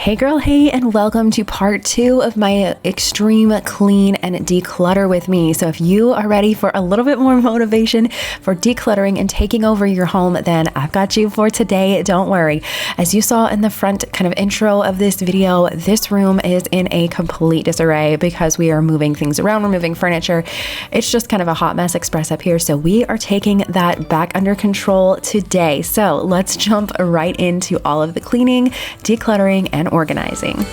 Hey girl, hey, and welcome to part 2 of my extreme clean and declutter with me. So if you are ready for a little bit more motivation for decluttering and taking over your home, then I've got you for today. Don't worry. As you saw in the front kind of intro of this video, this room is in a complete disarray because we are moving things around, we're moving furniture. It's just kind of a hot mess express up here. So we are taking that back under control today. So let's jump right into all of the cleaning, decluttering, and organizing.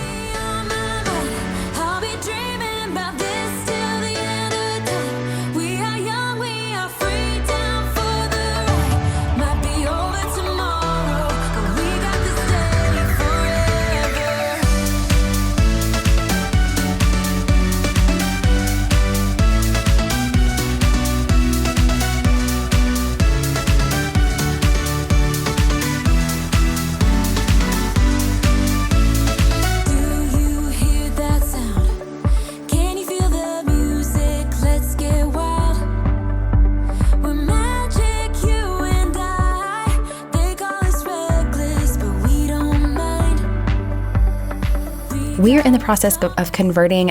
We are in the process of converting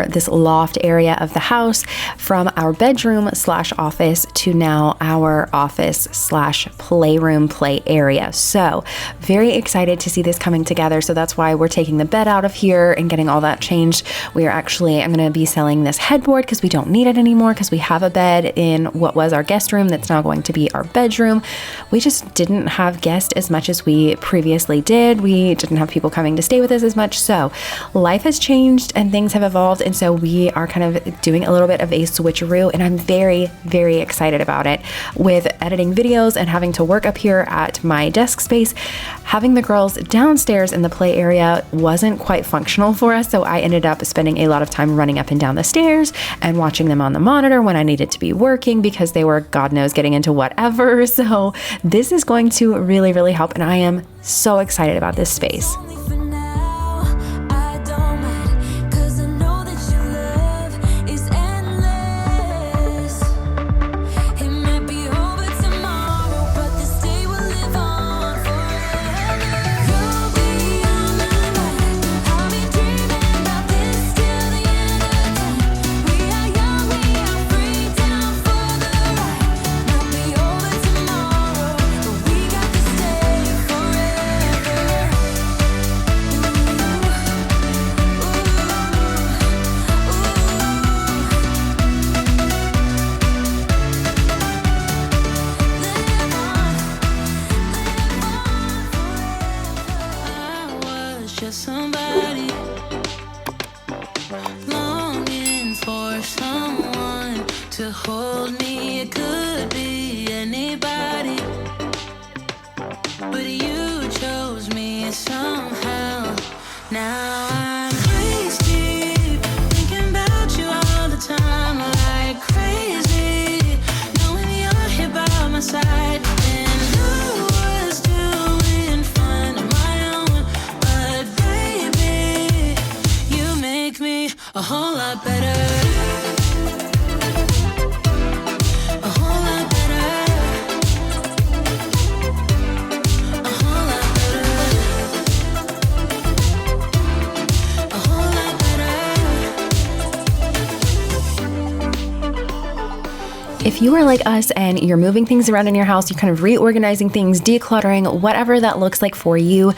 this loft area of the house from our bedroom / office to now our office / playroom play area. So very excited to see this coming together. So that's why we're taking the bed out of here and getting all that changed. I'm going to be selling this headboard because we don't need it anymore because we have a bed in what was our guest room that's now going to be our bedroom. We just didn't have guests as much as we previously did. We didn't have people coming to stay with us as much. So life has changed and things have evolved, and so we are kind of doing a little bit of a switcheroo, and I'm very, very excited about it. With editing videos and having to work up here at my desk space, having the girls downstairs in the play area wasn't quite functional for us, so I ended up spending a lot of time running up and down the stairs and watching them on the monitor when I needed to be working because they were, God knows, getting into whatever. So this is going to really, really help, and I am so excited about this space. Somebody longing for someone to hold me. It could be anybody, but you chose me somehow. Now I'm crazy, thinking about you all the time, like crazy, knowing you're here by my side. A whole lot better. A whole lot better. A whole lot better. A whole lot better. If you are like us and you're moving things around in your house, you're kind of reorganizing things, decluttering, whatever that looks like for you,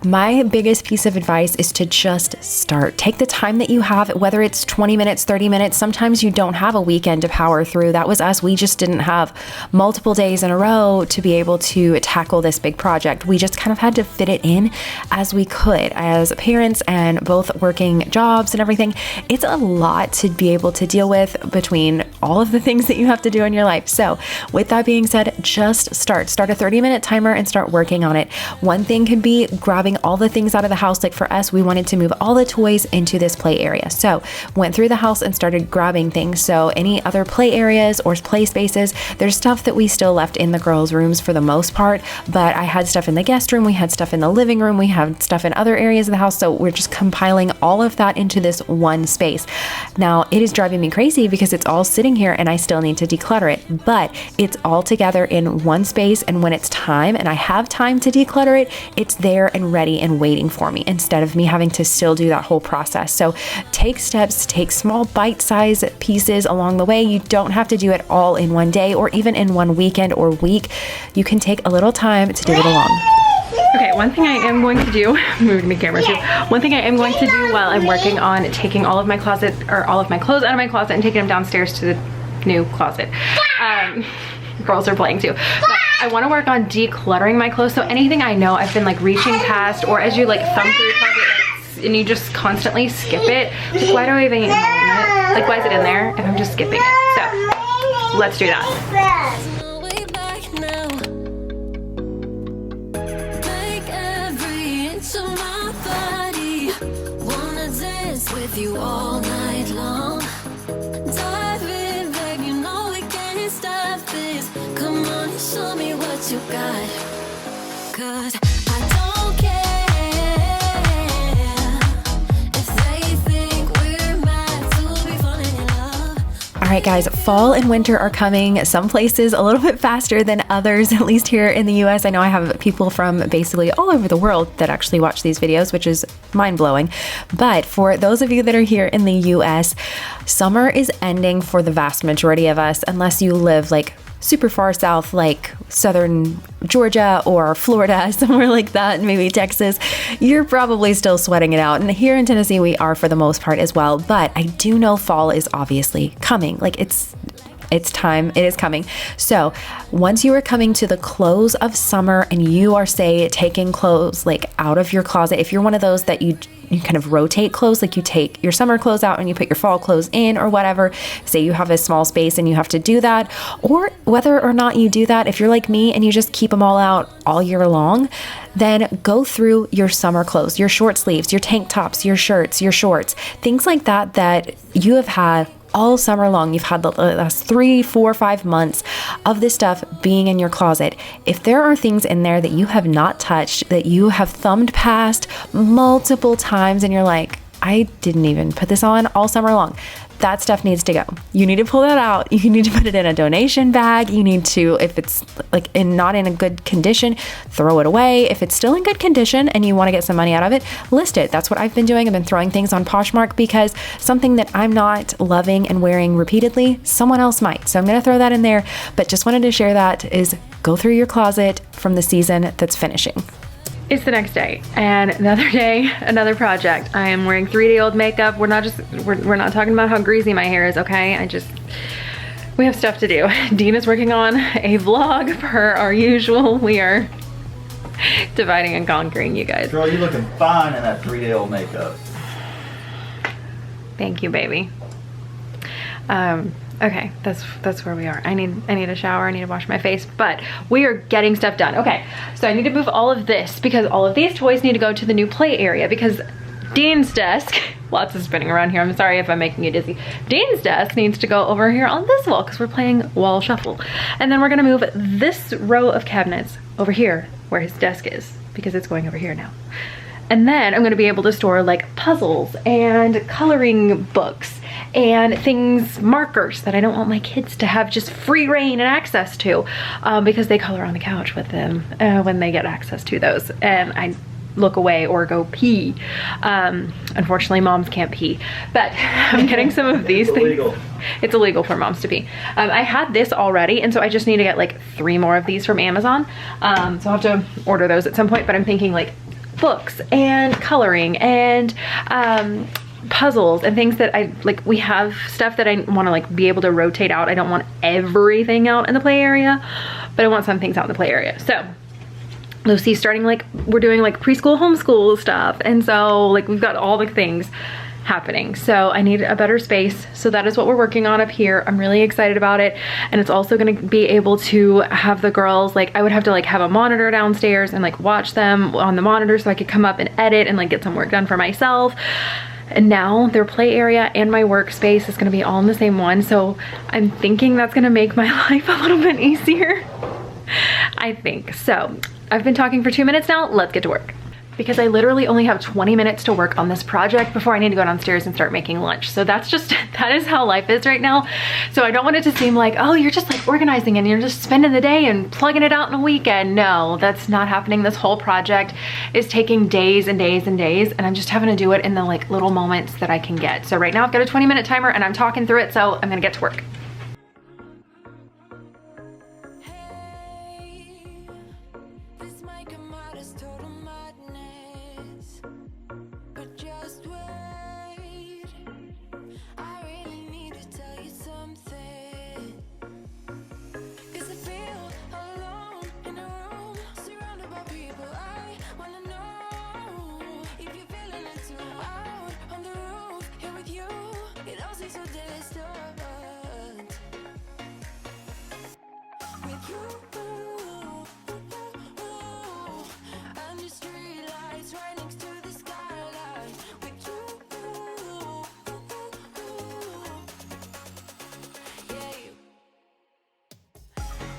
my biggest piece of advice is to just start. Take the time that you have, whether it's 20 minutes, 30 minutes. Sometimes you don't have a weekend to power through. That was us. We just didn't have multiple days in a row to be able to tackle this big project. We just kind of had to fit it in as we could. As parents and both working jobs and everything, it's a lot to be able to deal with between all of the things that you have to do in your life. So with that being said, just start a 30-minute timer and start working on it. One thing could be grabbing all the things out of the house. Like for us, we wanted to move all the toys into this play area. So went through the house and started grabbing things. So any other play areas or play spaces, there's stuff that we still left in the girls' rooms for the most part, but I had stuff in the guest room, we had stuff in the living room, we had stuff in other areas of the house. So we're just compiling all of that into this one space. Now it is driving me crazy because it's all sitting here and I still need to declutter declutter it, but it's all together in one space. And when it's time and I have time to declutter it, it's there and ready and waiting for me instead of me having to still do that whole process. So take steps, take small bite-sized pieces along the way. You don't have to do it all in one day or even in one weekend or week. You can take a little time to do it along. Okay, one thing I am going to do, moving the camera too. One thing I am going to do while I'm working on taking all of my closet or all of my clothes out of my closet and taking them downstairs to the new closet. Girls are playing too. But I want to work on decluttering my clothes. So anything I know I've been like reaching past, or as you like thumb through your closet and you just constantly skip it. Like, why do I even own it? Like, why is it in there if I'm just skipping it? So let's do that. Way back now. Make every inch of my body wanna dance with you all night long. Dive in, babe, you know we can't stop this. Come on and show me what you got. 'Cause I don't care if they think we're meant to be falling in love. All right, guys, fall and winter are coming. Some places a little bit faster than others, at least here in the US. I know I have people from basically all over the world that actually watch these videos, which is mind-blowing. But for those of you that are here in the US, summer is ending for the vast majority of us, unless you live like super far south, like southern Georgia or Florida, somewhere like that, maybe Texas. You're probably still sweating it out. And here in Tennessee, we are for the most part as well. But I do know fall is obviously coming. Like it's time, it is coming. So once you are coming to the close of summer and you are, say, taking clothes like out of your closet, if you're one of those that you kind of rotate clothes, like you take your summer clothes out and you put your fall clothes in or whatever, say you have a small space and you have to do that, or whether or not you do that, if you're like me and you just keep them all out all year long, then go through your summer clothes, your short sleeves, your tank tops, your shirts, your shorts, things like that that you have had all summer long. You've had the last 3, 4, 5 months of this stuff being in your closet. If there are things in there that you have not touched, that you have thumbed past multiple times and you're like, I didn't even put this on all summer long, that stuff needs to go. You need to pull that out. You need to put it in a donation bag. You need to, if it's like not in a good condition, throw it away. If it's still in good condition and you want to get some money out of it, list it. That's what I've been doing. I've been throwing things on Poshmark because something that I'm not loving and wearing repeatedly, someone else might. So I'm going to throw that in there, but just wanted to share that is go through your closet from the season that's finishing. It's the next day and another day, another project. I am wearing 3-day-old makeup. We're not talking about how greasy my hair is, okay? We have stuff to do. Dean is working on a vlog per our usual. We are dividing and conquering, you guys. Girl, you're looking fine in that 3-day-old makeup. Thank you, baby. Okay, that's where we are. I need a shower, I need to wash my face, but we are getting stuff done. Okay, so I need to move all of this because all of these toys need to go to the new play area because Dean's desk, lots of spinning around here, I'm sorry if I'm making you dizzy. Dean's desk needs to go over here on this wall because we're playing wall shuffle. And then we're gonna move this row of cabinets over here where his desk is because it's going over here now. And then I'm gonna be able to store like puzzles and coloring books and things, markers that I don't want my kids to have just free reign and access to because they color on the couch with them when they get access to those. And I look away or go pee. Unfortunately, moms can't pee, but I'm getting some of these things. It's illegal for moms to pee. I had this already, and so I just need to get like 3 more of these from Amazon. So I'll have to order those at some point, but I'm thinking like books and coloring and puzzles and things that I like. We have stuff that I want to like be able to rotate out. I don't want everything out in the play area, but I want some things out in the play area. So Lucy's starting, like, we're doing like preschool homeschool stuff, and so like we've got all the things happening. So I need a better space, so that is what we're working on up here. I'm really excited about it, and it's also going to be able to have the girls, like, I would have to like have a monitor downstairs and like watch them on the monitor so I could come up and edit and like get some work done for myself. And now their play area and my workspace is going to be all in the same one, so I'm thinking that's going to make my life a little bit easier. I think so. I've been talking for 2 minutes now. Let's get to work. because I literally only have 20 minutes to work on this project before I need to go downstairs and start making lunch. So that's just, that is how life is right now. So I don't want it to seem like, oh, you're just like organizing and you're just spending the day and plugging it out in a weekend. No, that's not happening. This whole project is taking days and days and days, and I'm just having to do it in the like little moments that I can get. So right now I've got a 20-minute timer and I'm talking through it, so I'm gonna get to work. This might come out as total madness, but just wait. I really need to tell you something, 'cause I feel alone in a room, surrounded by people. I wanna know if you're feeling it too. Out on the roof, here with you, it all seems so distant. With you, under street lights, right next to the skyline. With you, yeah, you.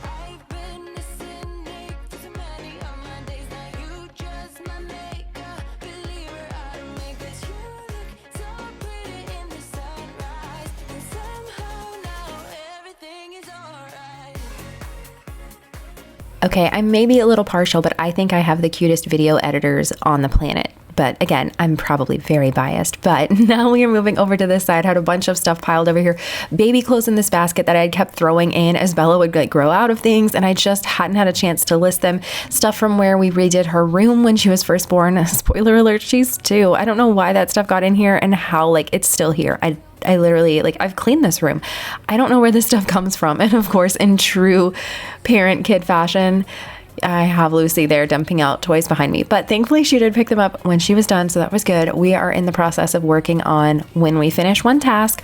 I've been a cynic for so many of my days. Now you just my makeup, believer out of me. 'Cause you look so pretty in the sunrise, and somehow now everything is alright. Okay, I may be a little partial, but I think I have the cutest video editors on the planet. But again, I'm probably very biased. But now we are moving over to this side. I had a bunch of stuff piled over here. Baby clothes in this basket that I had kept throwing in as Bella would like grow out of things, and I just hadn't had a chance to list them. Stuff from where we redid her room when she was first born. Spoiler alert, she's 2. I don't know why that stuff got in here and how like it's still here. I literally, like, I've cleaned this room. I don't know where this stuff comes from. And of course, in true parent kid fashion, I have Lucy there dumping out toys behind me. But thankfully, she did pick them up when she was done, so that was good. We are in the process of working on when we finish one task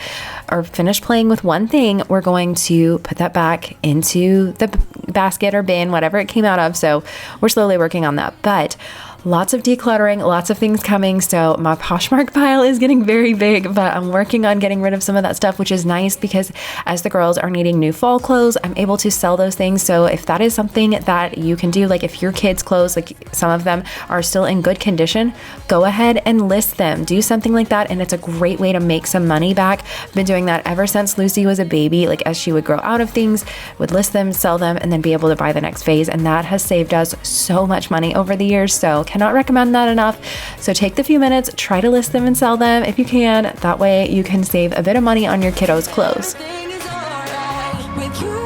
or finish playing with one thing, we're going to put that back into the basket or bin, whatever it came out of. So we're slowly working on that. But lots of decluttering, lots of things coming. So my Poshmark pile is getting very big, but I'm working on getting rid of some of that stuff, which is nice because as the girls are needing new fall clothes, I'm able to sell those things. So if that is something that you can do, like if your kids' clothes, like some of them are still in good condition, go ahead and list them. Do something like that. And it's a great way to make some money back. I've been doing that ever since Lucy was a baby. Like as she would grow out of things, would list them, sell them, and then be able to buy the next phase. And that has saved us so much money over the years. So cannot recommend that enough. So take the few minutes, try to list them and sell them if you can. That way you can save a bit of money on your kiddos' clothes. Everything is alright with you.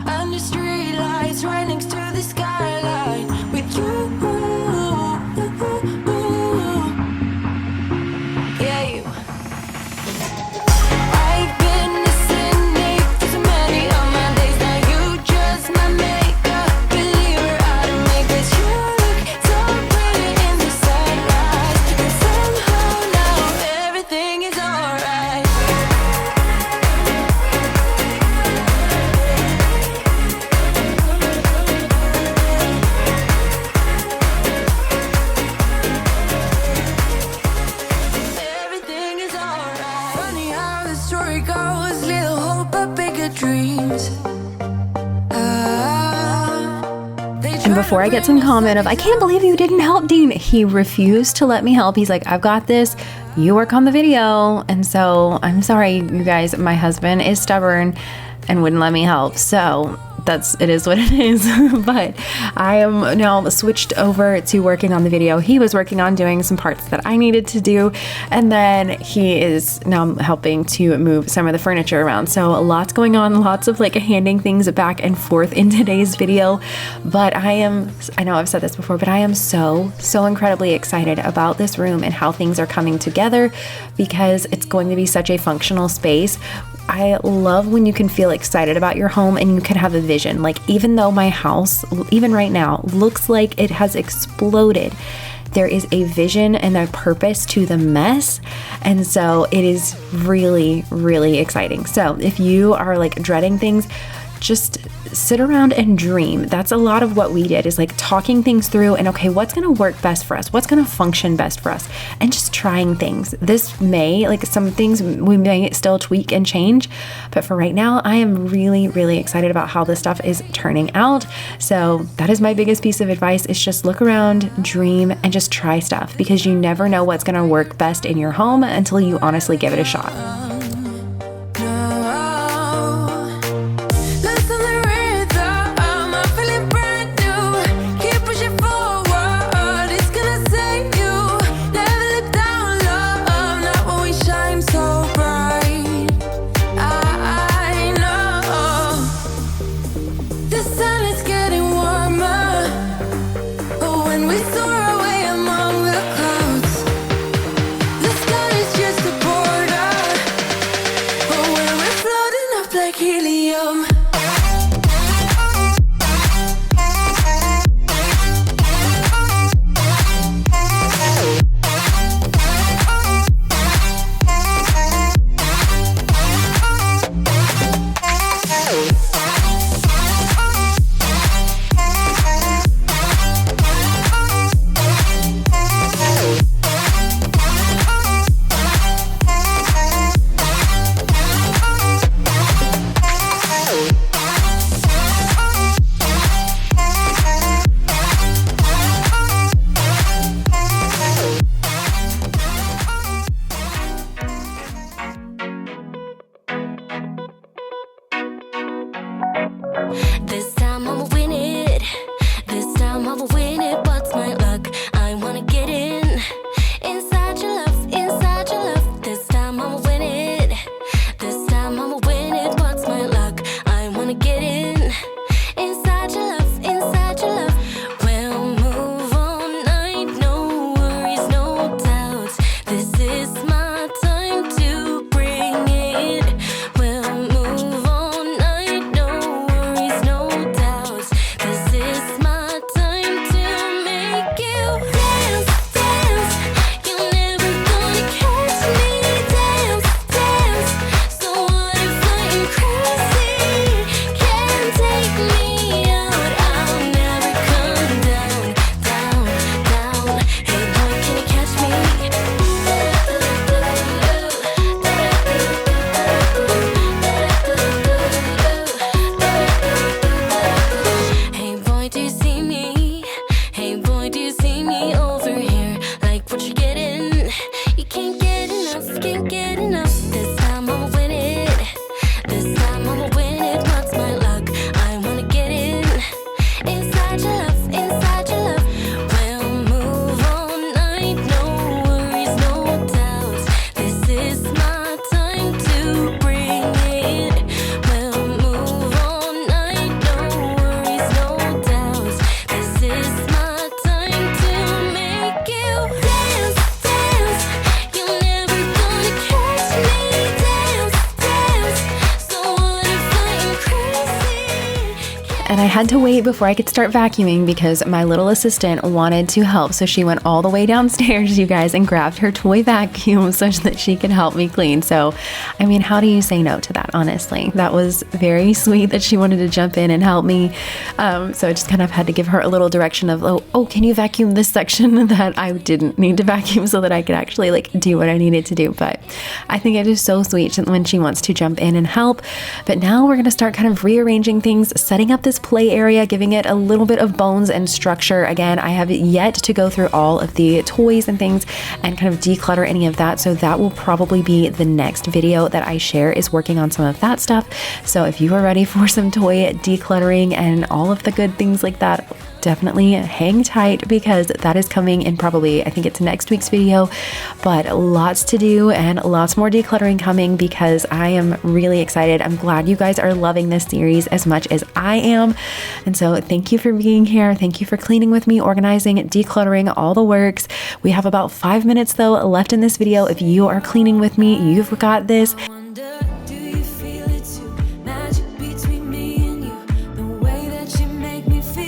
Under street lights, right next to the skyline. With you, yeah, you. I've been a cynic for so many of my days. Now you just my makeup, believer out of me. 'Cause you look so pretty in the sunrise, and somehow now everything is alright. Everything is alright. Funny how the story goes, little hope but bigger dreams. And before I get some comment of, I can't believe you didn't help Dean, he refused to let me help. He's like, I've got this. You work on the video. And so I'm sorry, you guys, my husband is stubborn and wouldn't let me help. So it is what it is. But I am now switched over to working on the video. He was working on doing some parts that I needed to do. And then he is now helping to move some of the furniture around. So lots going on, lots of like handing things back and forth in today's video. But I know I've said this before, but I am so incredibly excited about this room and how things are coming together because it's going to be such a functional space. I love when you can feel excited about your home and you can have a vision. Like even though my house, even right now, looks like it has exploded, there is a vision and a purpose to the mess. And so it is really, really exciting. So if you are like dreading things, just sit around and dream. That's a lot of what we did, is like talking things through and okay, what's going to work best for us? What's going to function best for us? And just trying things. This may, like some things we may still tweak and change, but for right now, I am really, really excited about how this stuff is turning out. So that is my biggest piece of advice, is just look around, dream, and just try stuff, because you never know what's going to work best in your home until you honestly give it a shot. This time I'ma win it. This time I'ma win it. What's my luck? I wanna get in. Inside your love, inside your love. This time I'ma win it. This time I'ma win it. What's my luck? I wanna get in. Inside your love, inside your love. We'll move all night. No worries, no doubts. This is my time to bring it. We'll move all night. No worries, no doubts. This is my time to make you dance, dance. You're never gonna catch me. Dance, dance. So what if I'm crazy? Can't take me out. I'll never come down, down, down. Hey boy, can you catch me? Hey boy, do you see me? Hey boy, do you see me over here? Like what you're getting? You can't get enough, can't get enough. This time I'ma win it. This time I'ma win it. What's my luck? I wanna get in. Inside your love, inside your love. We'll move all night. No worries, no doubts. This is my time to bring it. We'll move all night. No worries, no doubts. This is my time to make you dance, dance. You're never gonna catch me. Dance, dance. So what if I'm crazy? And I had to wait before I could start vacuuming because my little assistant wanted to help. So she went all the way downstairs, you guys, and grabbed her toy vacuum so that she could help me clean. So, I mean, how do you say no to that, honestly? That was very sweet that she wanted to jump in and help me. So I just kind of had to give her a little direction of, oh, can you vacuum this section that I didn't need to vacuum so that I could actually like do what I needed to do. But I think it is so sweet when she wants to jump in and help. But now we're going to start kind of rearranging things, setting up this play area, giving it a little bit of bones and structure. Again, I have yet to go through all of the toys and things and kind of declutter any of that. So that will probably be the next video that I share, is working on some of that stuff. So if you are ready for some toy decluttering and all of the good things like that, definitely hang tight because that is coming in probably, I think it's next week's video, but lots to do and lots more decluttering coming because I am really excited. I'm glad you guys are loving this series as much as I am. And so thank you for being here. Thank you for cleaning with me, organizing, decluttering, all the works. We have about 5 minutes though left in this video. If you are cleaning with me, you've got this. Wonder, do you feel it too? Magic between me and you, the way that you make me feel.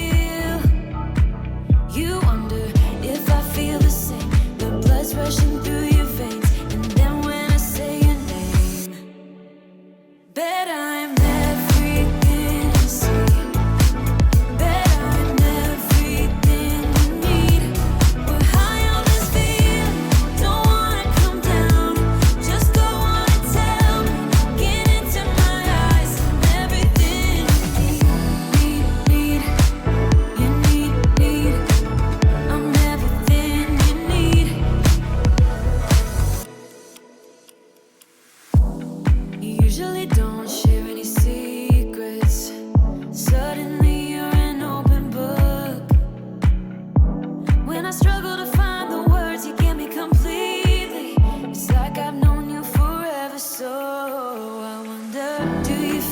You wonder if I feel the same. The blood's rushing through your veins, and then when I say your name, bet I'm everything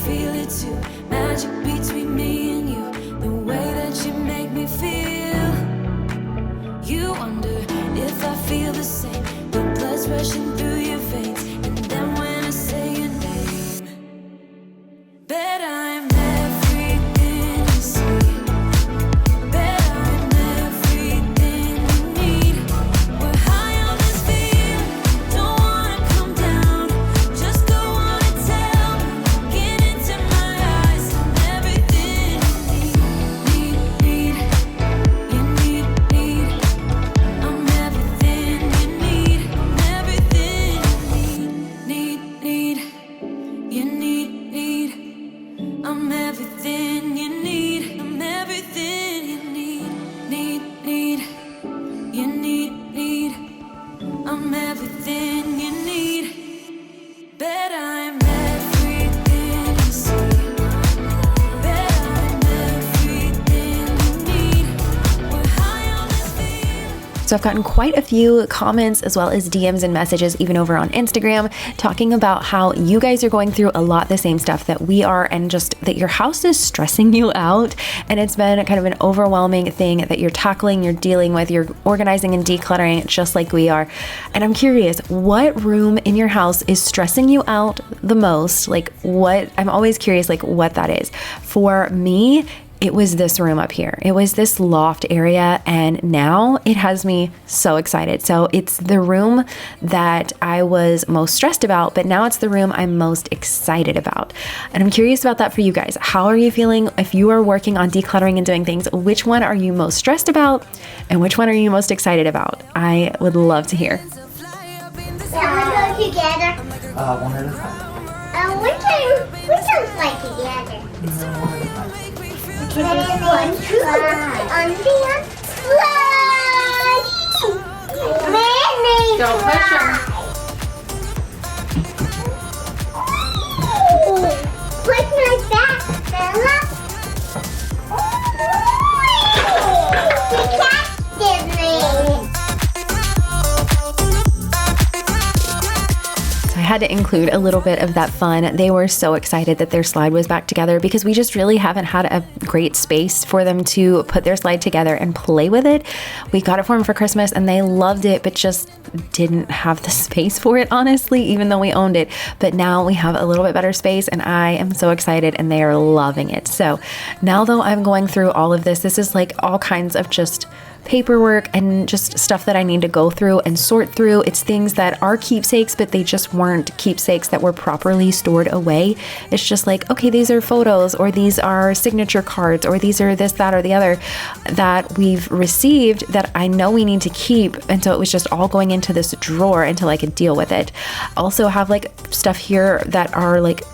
feel it too. Magic between me and you. The way that you make me feel. You wonder if I feel the same. The blood's rushing through your veins. And then when I say your name, bet I'm everything you see. Bet I'm everything you need. We're high on this feeling. Don't wanna come down. Just go on and tell me. Get into my eyes. I'm everything you need. You need. I'm everything you need. Everything you need. I'm everything you need. I'm everything you need. You need. I'm everything you need. Bet I'm everything you see. Bet I'm everything you need. We're high on this feeling. So I've gotten quite a few comments as well as DMs and messages even over on Instagram talking about how you guys are going through a lot the same stuff that we are, and just that your house is stressing you out, and it's been kind of an overwhelming thing that you're tackling, you're dealing with, you're organizing and decluttering just like we are. And I'm curious, what room in your house is stressing you out the most? Like what, I'm always curious like what that is. For me, it was this room up here. It was this loft area, and now it has me so excited. So it's the room that I was most stressed about, but now it's the room I'm most excited about. And I'm curious about that for you guys. How are you feeling if you are working on decluttering and doing things? Which one are you most stressed about, and which one are you most excited about? I would love to hear. Can we go together? One at a time. We don't play together. And then one, two, on the slide. Don't push her. Push my back, Bella. She catches me. I had to include a little bit of that fun. They were so excited that their slide was back together because we just really haven't had a great space for them to put their slide together and play with it. We got it for them for Christmas and they loved it, but just didn't have the space for it, honestly, even though we owned it. But now we have a little bit better space and I am so excited and they are loving it. So now though I'm going through all of this, this is like all kinds of just paperwork and just stuff that I need to go through and sort through. It's things that are keepsakes, but they just weren't keepsakes that were properly stored away. It's just like, okay, these are photos, or these are signature cards, or these are this, that, or the other that we've received that I know we need to keep. And so it was just all going into this drawer until I could deal with it. Also have like stuff here that are like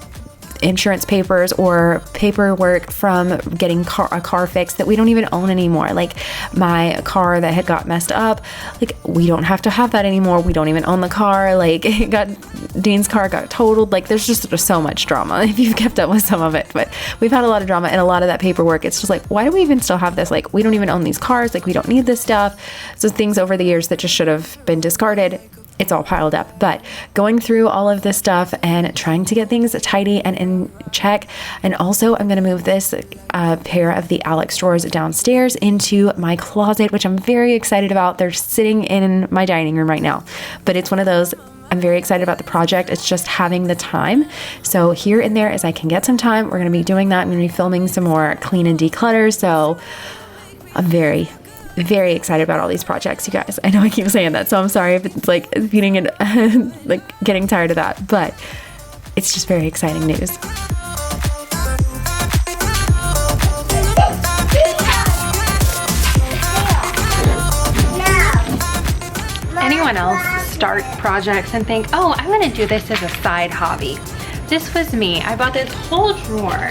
insurance papers or paperwork from getting a car fixed that we don't even own anymore. Like my car that had got messed up, like we don't have to have that anymore. We don't even own the car. Like Dean's car got totaled. Like there's just so much drama if you've kept up with some of it. But we've had a lot of drama and a lot of that paperwork. It's just like, why do we even still have this? Like we don't even own these cars. Like we don't need this stuff. So things over the years that just should have been discarded, it's all piled up. But going through all of this stuff and trying to get things tidy and in check. And also I'm going to move this pair of the Alex drawers downstairs into my closet, which I'm very excited about. They're sitting in my dining room right now, but it's one of those, I'm very excited about the project. It's just having the time. So here and there, as I can get some time, we're going to be doing that. I'm going to be filming some more Clean and Declutter. So I'm very excited about all these projects, you guys. I know I keep saying that, so I'm sorry if it's like feeding it, like getting tired of that, but it's just very exciting news. Anyone else start projects and think, oh, I'm gonna do this as a side hobby? This was me. I bought this whole drawer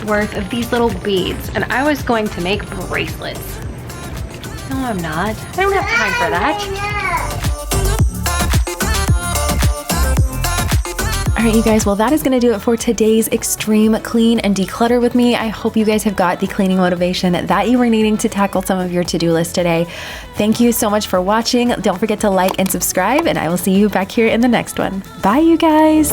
worth of these little beads and I was going to make bracelets. No, I'm not. I don't have time for that. All right, you guys, well, that is going to do it for today's extreme clean and declutter with me. I hope you guys have got the cleaning motivation that you were needing to tackle some of your to-do list today. Thank you so much for watching. Don't forget to like and subscribe, and I will see you back here in the next one. Bye, you guys.